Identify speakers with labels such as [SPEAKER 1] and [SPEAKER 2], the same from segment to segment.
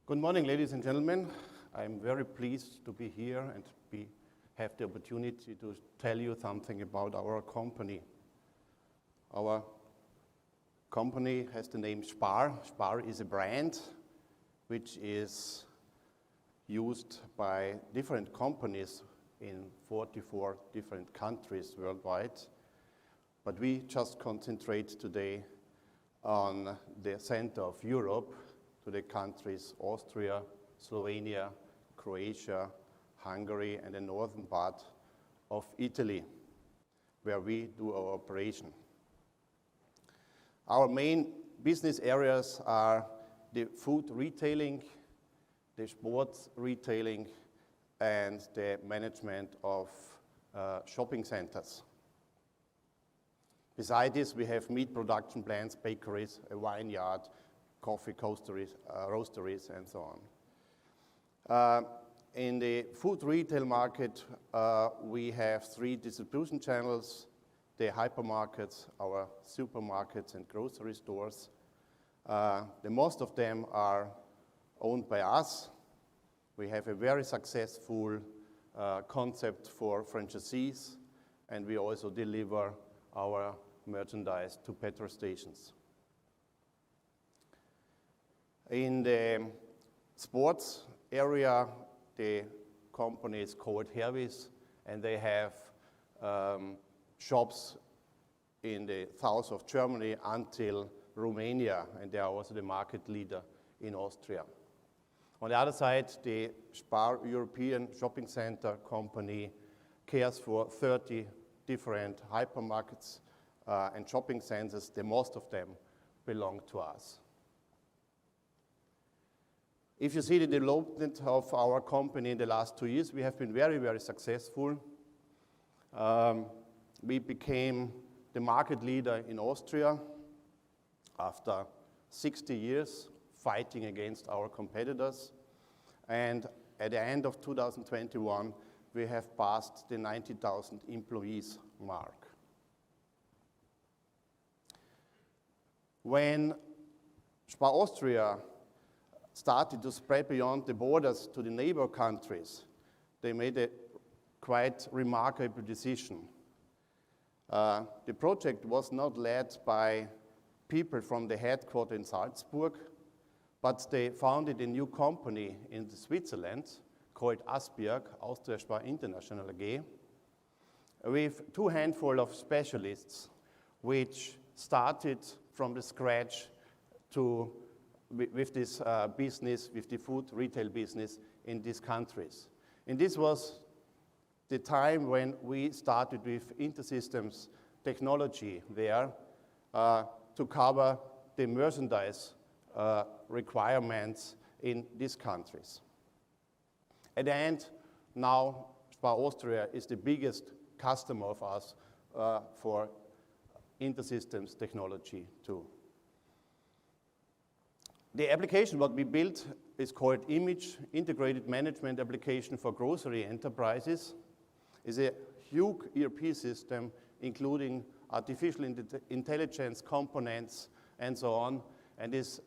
[SPEAKER 1] Good morning, ladies and gentlemen. I'm very pleased to be here and have the opportunity to tell you something about our company. Our company has the name SPAR. SPAR is a brand which is used by different companies in 44 different countries worldwide. But we just concentrate today on the center of Europe, to the countries Austria, Slovenia, Croatia, Hungary, and the northern part of Italy, where we do our operation. Our main business areas are the food retailing, the sports retailing, and the management of shopping centers. Besides this, we have meat production plants, bakeries, a vineyard, coffee roasteries, and so on. In the food retail market, we have 3 distribution channels: the hypermarkets, our supermarkets, and grocery stores. The most of them are owned by us. We have a very successful concept for franchisees, and we also deliver our merchandise to petrol stations. In the sports area, the company is called Gerd, and they have shops in the south of Germany until Romania, and they are also the market leader in Austria. On the other side, the SPAR European Shopping Center company cares for 30 different hypermarkets and shopping centers. The most of them belong to us. If you see the development of our company in the last 2 years, we have been very, very successful. We became the market leader in Austria after 60 years fighting against our competitors. And at the end of 2021, we have passed the 90,000 employees mark. When SPAR Austria started to spread beyond the borders to the neighbor countries, they made a quite remarkable decision. The project was not led by people from the headquarters in Salzburg, but they founded a new company in Switzerland called ASPIAG, Austria SPAR International AG, with 2 handfuls of specialists which started from the scratch with this business, with the food retail business in these countries. And this was the time when we started with InterSystems technology there to cover the merchandise requirements in these countries. At the end, now SPAR Austria is the biggest customer of us for InterSystems technology too. The application what we built is called Image Integrated Management Application for Grocery Enterprises. It's a huge ERP system including artificial intelligence components and so on, and is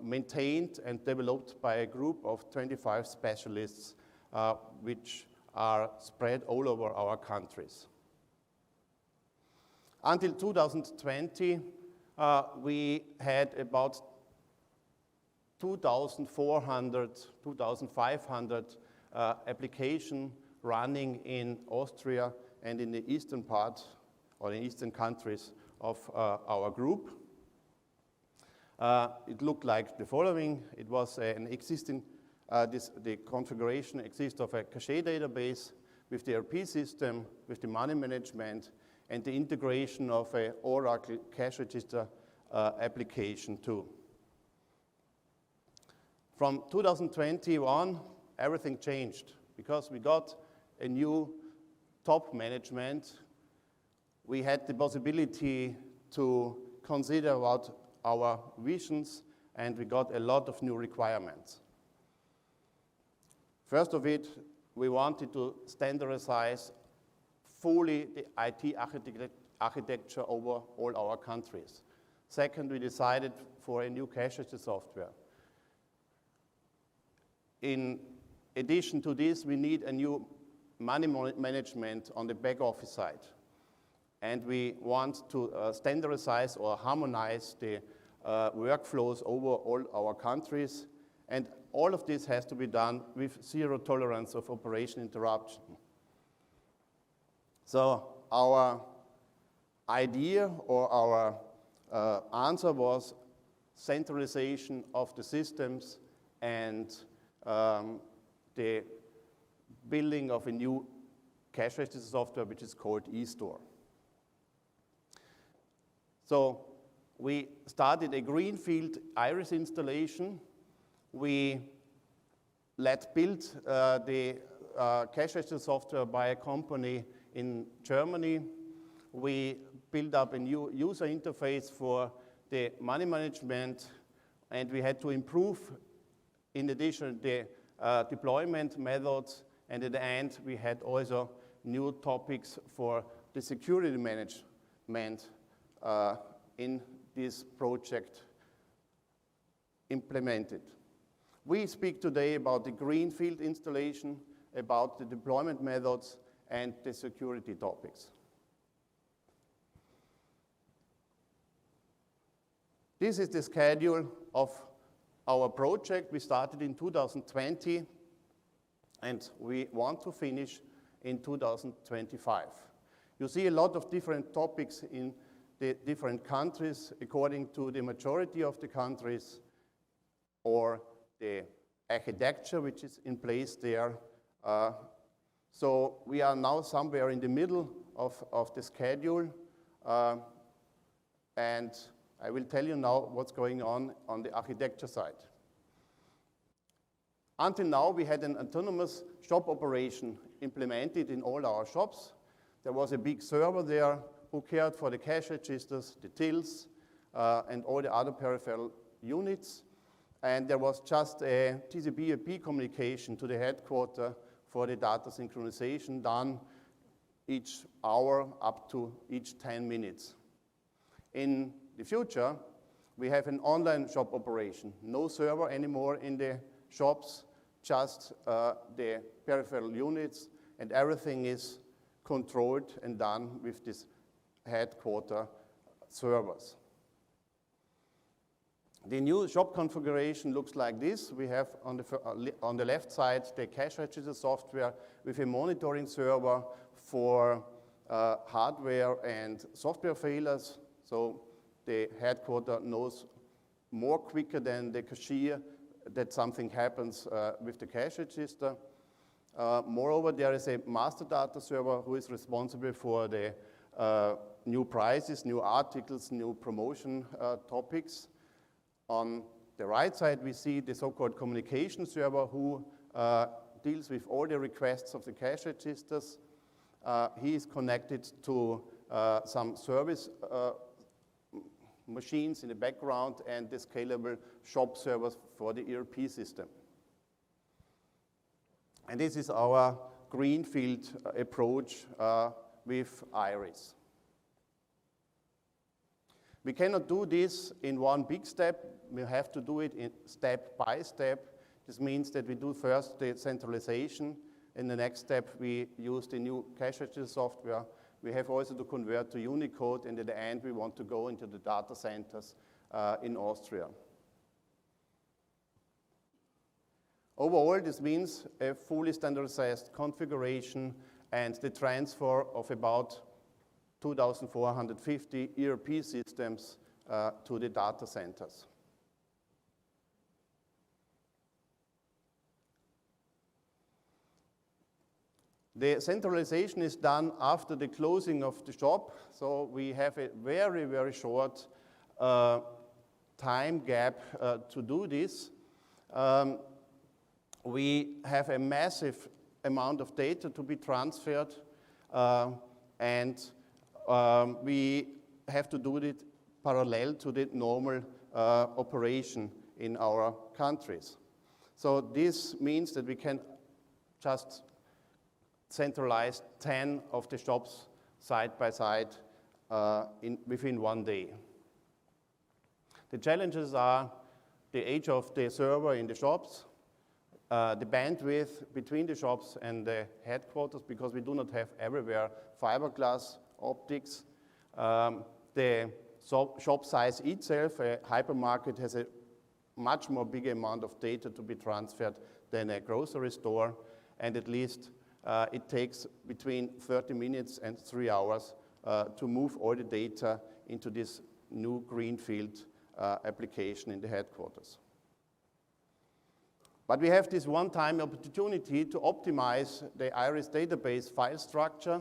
[SPEAKER 1] maintained and developed by a group of 25 specialists which are spread all over our countries. Until 2020, we had about 2,400, 2,500 applications running in Austria and in the eastern part or in eastern countries of our group. It looked like the following. It was an existing, the configuration exists of a cache database with the ERP system, with the money management, and the integration of an Oracle cash register application too. From 2021, everything changed because we got a new top management. We had the possibility to consider about our visions, and we got a lot of new requirements. First of it, we wanted to standardize fully the IT architecture over all our countries. Second, we decided for a new cash register software. in addition to this, we need a new money management on the back office side. And we want to standardize or harmonize the workflows over all our countries. And all of this has to be done with zero tolerance of operation interruption. So our idea or our answer was centralization of the systems and the building of a new cash register software, which is called eStore. So we started a greenfield iris installation. We let build the cash register software by a company in Germany. We built up a new user interface for the money management, and we had to improve, in addition, the deployment methods, and at the end, we had also new topics for the security management in this project implemented. We speak today about the greenfield installation, about the deployment methods, and the security topics. This is the schedule of our project. We started in 2020, and we want to finish in 2025. You see a lot of different topics in the different countries according to the majority of the countries or the architecture which is in place there. So we are now somewhere in the middle of the schedule, and I will tell you now what's going on the architecture side. Until now, we had an autonomous shop operation implemented in all our shops. There was a big server there who cared for the cash registers, the tills, and all the other peripheral units. And there was just a TCP/IP communication to the headquarters for the data synchronization done each hour up to each 10 minutes. In the future, we have an online shop operation. No server anymore in the shops, just the peripheral units, and everything is controlled and done with this headquarter servers. The new shop configuration looks like this. We have on the left side the cash register software with a monitoring server for hardware and software failures. So the headquarter knows more quicker than the cashier that something happens with the cash register. Moreover, there is a master data server who is responsible for the new prices, new articles, new promotion topics. On the right side, we see the so-called communication server who deals with all the requests of the cash registers. He is connected to some service machines in the background and the scalable shop servers for the ERP system. And this is our greenfield approach with Iris. We cannot do this in one big step. We have to do it step by step. This means that we do first the centralization. In the next step, we use the new cash register software. We have also to convert to Unicode, and at the end, we want to go into the data centers in Austria. Overall, this means a fully standardized configuration and the transfer of about 2,450 ERP systems to the data centers. The centralization is done after the closing of the shop, so we have a very, very short time gap to do this. We have a massive amount of data to be transferred, and we have to do it parallel to the normal operation in our countries. So this means that we can just centralize 10 of the shops side by side within one day. The challenges are the age of the server in the shops, the bandwidth between the shops and the headquarters, because we do not have everywhere fiberglass optics. The shop size itself, a hypermarket has a much more bigger amount of data to be transferred than a grocery store, and at least it takes between 30 minutes and 3 hours to move all the data into this new greenfield application in the headquarters. But we have this one-time opportunity to optimize the IRIS database file structure,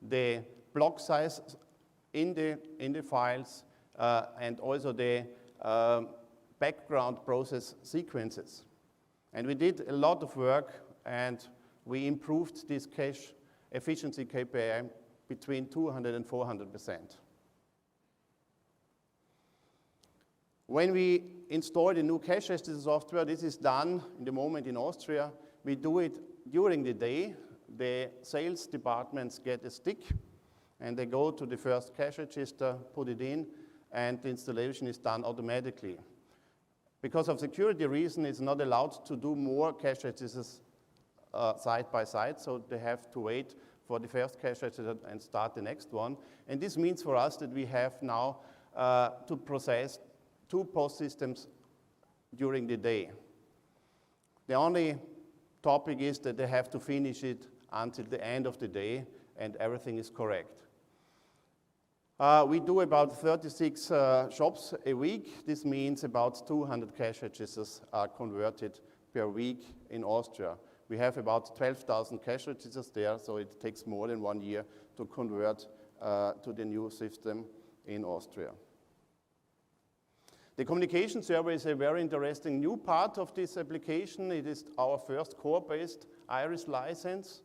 [SPEAKER 1] the block size in the files, and also the background process sequences. And we did a lot of work, and we improved this cache efficiency KPI between 200 and 400%. When we install the new cache estimation software, this is done in the moment in Austria. We do it during the day. The sales departments get a stick, and they go to the first cache register, put it in, and the installation is done automatically. Because of security reasons, it's not allowed to do more cache registers side by side, so they have to wait for the first cache register and start the next one. And this means for us that we have now to process 2 POS systems during the day. The only topic is that they have to finish it until the end of the day, and everything is correct. We do about 36 shops a week. This means about 200 cache registers are converted per week in Austria. We have about 12,000 cache registers there, so it takes more than 1 year to convert to the new system in Austria. The communication server is a very interesting new part of this application. It is our first core-based IRIS license.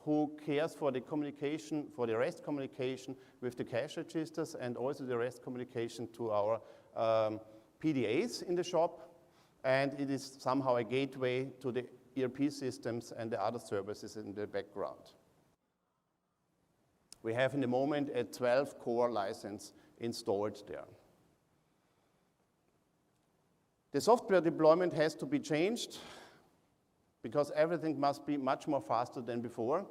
[SPEAKER 1] Who cares for the communication, for the REST communication with the cache registers, and also the REST communication to our PDAs in the shop. And it is somehow a gateway to the ERP systems and the other services in the background. We have in the moment a 12 core license installed there. The software deployment has to be changed because everything must be much more faster than before.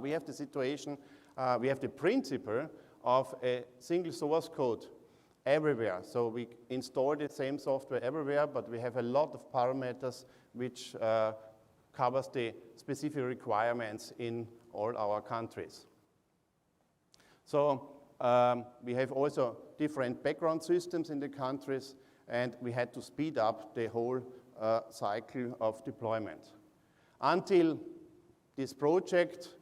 [SPEAKER 1] We have the situation, we have the principle of a single source code everywhere. So we install the same software everywhere, but we have a lot of parameters which covers the specific requirements in all our countries. So we have also different background systems in the countries, and we had to speed up the whole cycle of deployment. Until this project,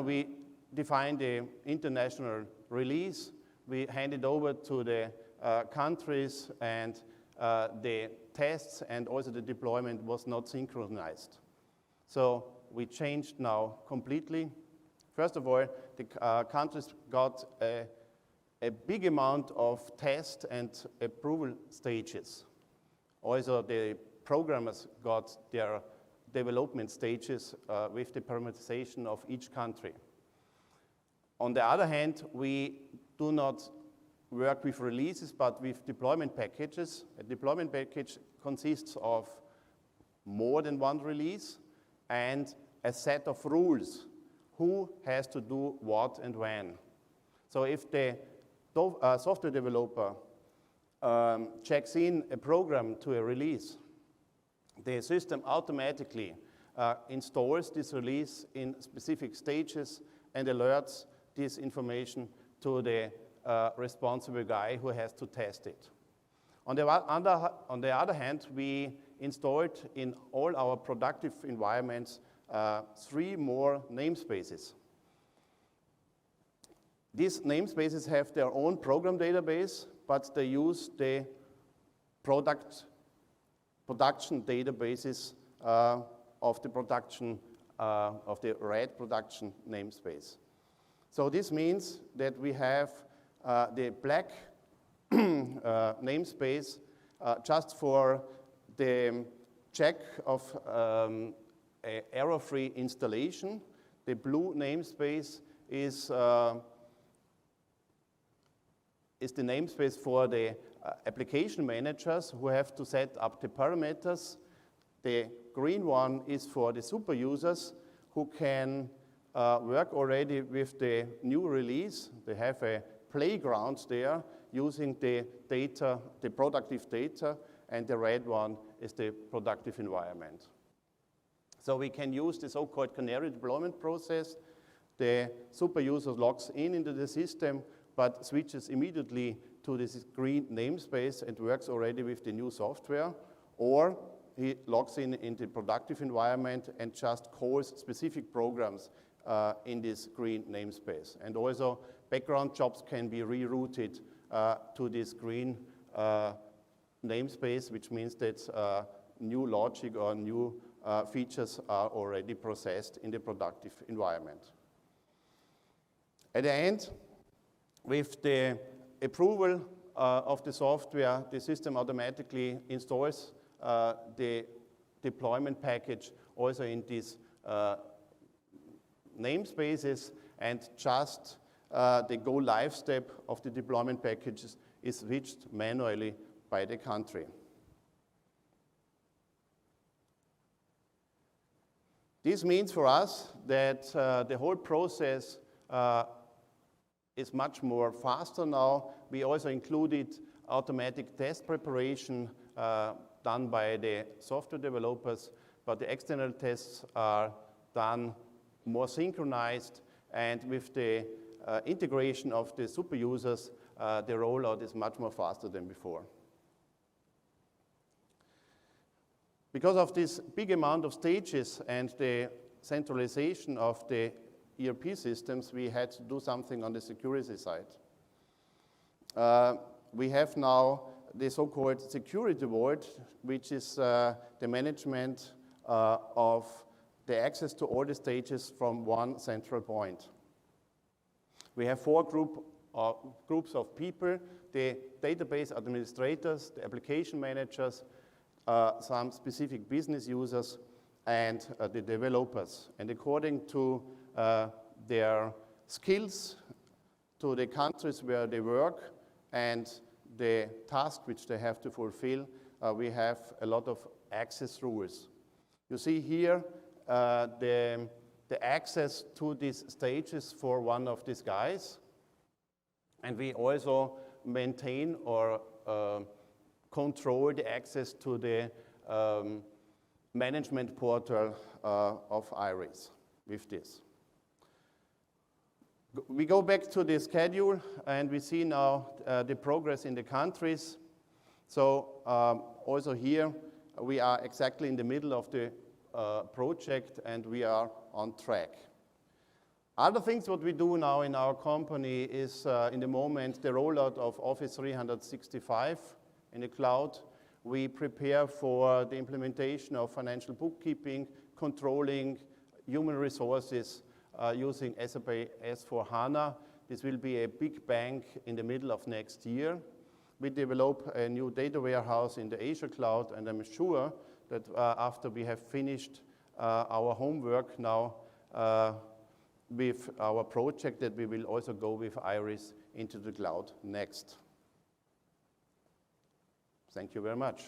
[SPEAKER 1] we defined the international release. We handed over to the countries, and the tests and also the deployment was not synchronized. So we changed now completely. First of all, the countries got a big amount of test and approval stages. Also, the programmers got their development stages with the parameterization of each country. On the other hand, we do not work with releases, but with deployment packages. A deployment package consists of more than one release and a set of rules. Who has to do what and when? So if the software developer checks in a program to a release, the system automatically installs this release in specific stages and alerts this information to the responsible guy who has to test it. On the other hand, we installed in all our productive environments 3 more namespaces. These namespaces have their own program database, but they use the production databases of the production, of the RED production namespace. So this means that we have the black namespace just for the check of error-free installation. The blue namespace is the namespace for the application managers who have to set up the parameters. The green one is for the super users who can work already with the new release. They have a playground there using the data, the productive data, and the red one is the productive environment. So we can use the so-called canary deployment process. The super user logs in into the system, but switches immediately to this green namespace and works already with the new software, or he logs in the productive environment and just calls specific programs in this green namespace. And also, background jobs can be rerouted to this green namespace, which means that new logic or new features are already processed in the productive environment. At the end, with the approval of the software, the system automatically installs the deployment package also in these namespaces, and just the go live step of the deployment packages is switched manually by the country. This means for us that the whole process is much more faster now. We also included automatic test preparation done by the software developers, but the external tests are done more synchronized, and with the integration of the super users, the rollout is much more faster than before. Because of this big amount of stages and the centralization of the ERP systems, we had to do something on the security side. We have now the so-called security vault, which is the management of the access to all the stages from one central point. We have four groups of people: the database administrators, the application managers, some specific business users, and the developers. And according to their skills, to the countries where they work, and the task which they have to fulfill, we have a lot of access rules. You see here the access to these stages for one of these guys. And we also maintain or control the access to the management portal of IRIS with this. We go back to the schedule, and we see now the progress in the countries. So also here, we are exactly in the middle of the project, and we are on track. Other things what we do now in our company is, in the moment, the rollout of Office 365 in the cloud. We prepare for the implementation of financial bookkeeping, controlling human resources, using SAP S/4HANA. This will be a big bang in the middle of next year. We develop a new data warehouse in the Azure cloud, and I'm sure that after we have finished our homework now with our project, that we will also go with IRIS into the cloud next. Thank you very much.